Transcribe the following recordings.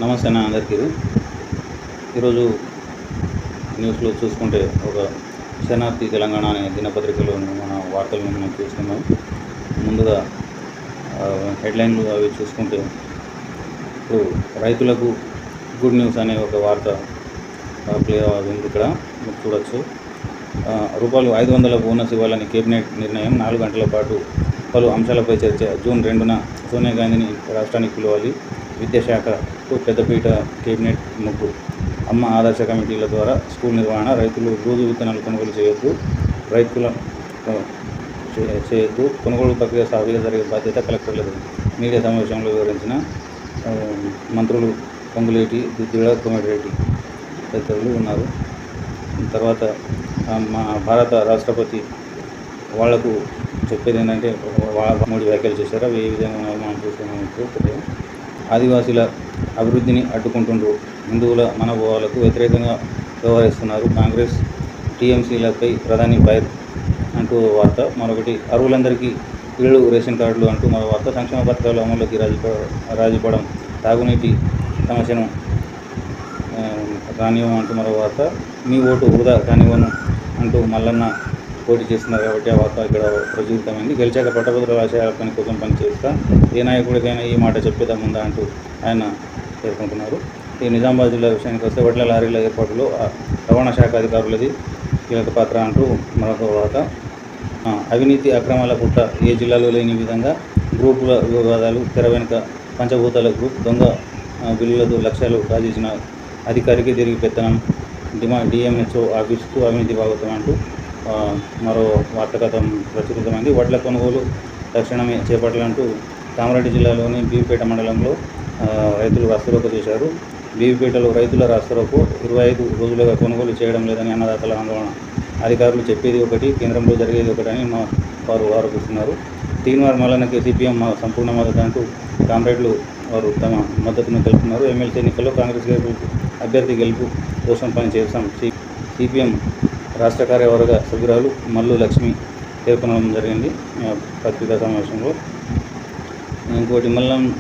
నమస్తే అన్న అందరికీ. ఈరోజు న్యూస్లో చూసుకుంటే ఒక శనార్థి తెలంగాణ అనే దినపత్రికలో మన వార్తలను మనం చూస్తున్నాం. ముందుగా హెడ్లైన్లు అవి చూసుకుంటే ఇప్పుడు రైతులకు గుడ్ న్యూస్ అనే ఒక వార్త ప్లే అవుతుంది. ఇక్కడ మీరు చూడొచ్చు. రూపాయలు 500 బోనస్ ఇవ్వాలని కేబినెట్ నిర్ణయం, 4 గంటల పాటు పలు అంశాలపై చర్చ. జూన్ 2న సోనియా గాంధీని రాష్ట్రానికి పిలవాలి. విద్యాశాఖకు పెద్దపీట, కేబినెట్ ముగ్గు. అమ్మ ఆదర్శ కమిటీల ద్వారా స్కూల్ నిర్వహణ. రైతులు రోజు విత్తనాలు కొనుగోలు చేయొద్దు. కొనుగోలు ప్రక్రియ సాఫీగా జరిగే బాధ్యత కలెక్టర్లది. మీడియా సమావేశంలో వివరించిన మంత్రులు పొంగులేటి, దుద్దిడ, కోమటిరెడ్డి తదితరులు ఉన్నారు. తర్వాత మన భారత రాష్ట్రపతి వాళ్లకు చెప్పేది ఏంటంటే 3 వ్యాఖ్యలు చేశారు. అవి ఏ విధంగా మనం చూస్తున్నాం. ఆదివాసీల అభివృద్ధిని అడ్డుకుంటుండ్రు, హిందువుల మనోభావాలకు వ్యతిరేకంగా వ్యవహరిస్తున్నారు, కాంగ్రెస్ టీఎంసీలపై ప్రధాని ఫైర్ అంటూ వార్త. మరొకటి, అర్హులందరికీ ఇళ్ళు, రేషన్ కార్డులు అంటూ మరో వార్త. సంక్షేమ పథకాలు అమలులోకి రాజీపడం, తాగునీటి సమస్యను రానివ్వం అంటూ మరో వార్త. మీ ఓటు వృధా కానివ్వను అంటూ మల్లన్న పోటీ చేస్తున్నారు కాబట్టి ఆ వార్త ఇక్కడ ప్రచురితమైంది. గెలిచాక పట్టభద్రుల ఆశయాల పని కోసం పనిచేస్తా, ఏ నాయకుడికైనా ఈ మాట చెప్పేదాముందా అంటూ ఆయన పేర్కొంటున్నారు. ఈ నిజామాబాద్ జిల్లా విషయానికి వస్తే వడ్ల లారీల ఏర్పాటులో రవాణా శాఖ అధికారులది కీలక పాత్ర అంటూ మరొక వార్త. అవినీతి అక్రమాల పుట్ట, ఏ జిల్లాలో లేని విధంగా గ్రూపుల వివాదాలు, తెర వెనుక పంచభూతాల గ్రూప్, దొంగ బిల్లులతో లక్ష్యాలు సాధించిన అధికారికి తిరిగి పెత్తనం, డిఎంహెచ్ఓ ఆఫీసుకు అవినీతి భాగవతం అంటూ మరో వార్తకథం ప్రచురితమైంది. వడ్ల కొనుగోలు తక్షణమే చేపట్టాలంటూ కామారెడ్డి జిల్లాలోని బీవిపేట మండలంలో రైతులు రాస్తారోకో చేశారు. బీవిపేటలో రైతుల రాస్తారోకో 25 రోజులుగా కొనుగోలు చేయడం లేదని అన్నదాతల ఆందోళన. అధికారులు చెప్పేది ఒకటి, కేంద్రంలో జరిగేది ఒకటి అని వారు ఆరోపిస్తున్నారు. తీన్మార్ మల్లన్నకి సిపిఎం సంపూర్ణ మద్దతు అంటూ కామ్రేడ్లు వారు తమ మద్దతును తెలుపుతున్నారు. ఎమ్మెల్సీ ఎన్నికల్లో కాంగ్రెస్ అభ్యర్థి గెలుపు కోసం పనిచేస్తాం. సిపిఎం రాష్ట్ర కార్యవర్గ సభ్యురాలు మల్లు లక్ష్మి పేర్కొనడం జరిగింది పత్రికా సమావేశంలో. ఇంకోటి,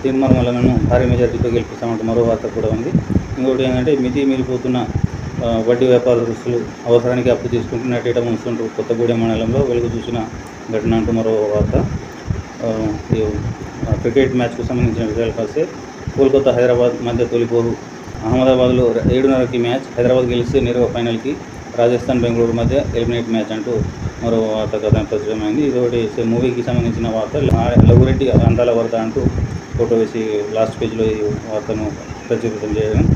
తీన్మార్ మల్లన్నను భారీ మెజార్టీతో గెలిపిస్తామంటూ మరో వార్త కూడా ఉంది. ఇంకోటి ఏంటంటే, మితి మీరిపోతున్న వడ్డీ వ్యాపారస్తులు అవసరానికి అప్పు తీసుకుంటూ నటేట ముంచుతుంటూ కొత్తగూడెం మండలంలో వెలుగు చూసిన ఘటన అంటూ మరో వార్త. క్రికెట్ మ్యాచ్కు సంబంధించిన విషయాలు వస్తే, కోల్కతా హైదరాబాద్ మధ్య తొలిపోరు. అహ్మదాబాద్లో 7:30కి మ్యాచ్. హైదరాబాద్ గెలిస్తే నేరుగా ఫైనల్కి. రాజస్థాన్ బెంగళూరు మధ్య ఎలిమినేట్ మ్యాచ్ అంటూ మరో వార్త కథ ప్రచురమైంది. ఇదొకటి మూవీకి సంబంధించిన వార్త. లఘురెడ్డి అందాల వరద అంటూ ఫోటో వేసి లాస్ట్ పేజ్లో ఈ వార్తను ప్రచురితం చేయడం.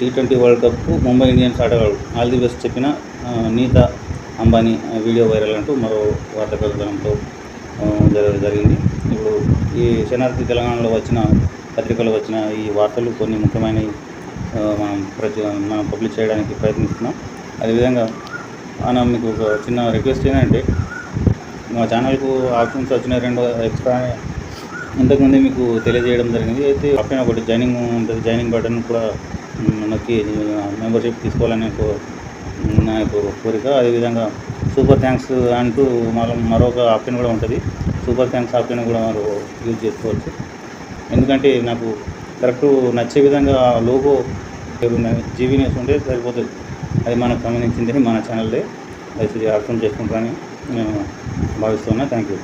T20 world cup Mumbai Indians ఆటగాడు ఆల్ ది బెస్ట్ చెప్పిన నీతా అంబానీ వీడియో వైరల్ అంటూ మరో వార్త కథనంతో జరిగింది. ఇప్పుడు ఈ శనార్థి తెలంగాణలో వచ్చిన పత్రికలో వచ్చిన ఈ వార్తలు కొన్ని ముఖ్యమైనవి మనం పబ్లిష్ చేయడానికి ప్రయత్నిస్తున్నాం. అదేవిధంగా మీకు ఒక చిన్న రిక్వెస్ట్ ఏంటంటే, మా ఛానల్కు ఆప్షన్స్ వచ్చిన 2 ఎక్స్ట్రా ఇంతకుముందే మీకు తెలియజేయడం జరిగింది. అయితే పక్కన ఒకటి జాయినింగ్ ఉంటుంది, జాయినింగ్ బటన్ కూడా నొక్కి మెంబర్షిప్ తీసుకోవాలని నా కోరిక. అదేవిధంగా సూపర్ థ్యాంక్స్ అంటూ మరొక ఆప్షన్ కూడా ఉంటుంది. సూపర్ థ్యాంక్స్ ఆప్షన్ కూడా మనం యూజ్ చేసుకోవచ్చు. ఎందుకంటే నాకు కరెక్ట్ నచ్చే విధంగా లోగో జీవీ న్యూస్ ఉంటే సరిపోతుంది. అది మనకు సంబంధించింది, మన ఛానల్దే. దయచేసి అర్థం చేసుకుంటారని నేను భావిస్తున్నా. Thank you.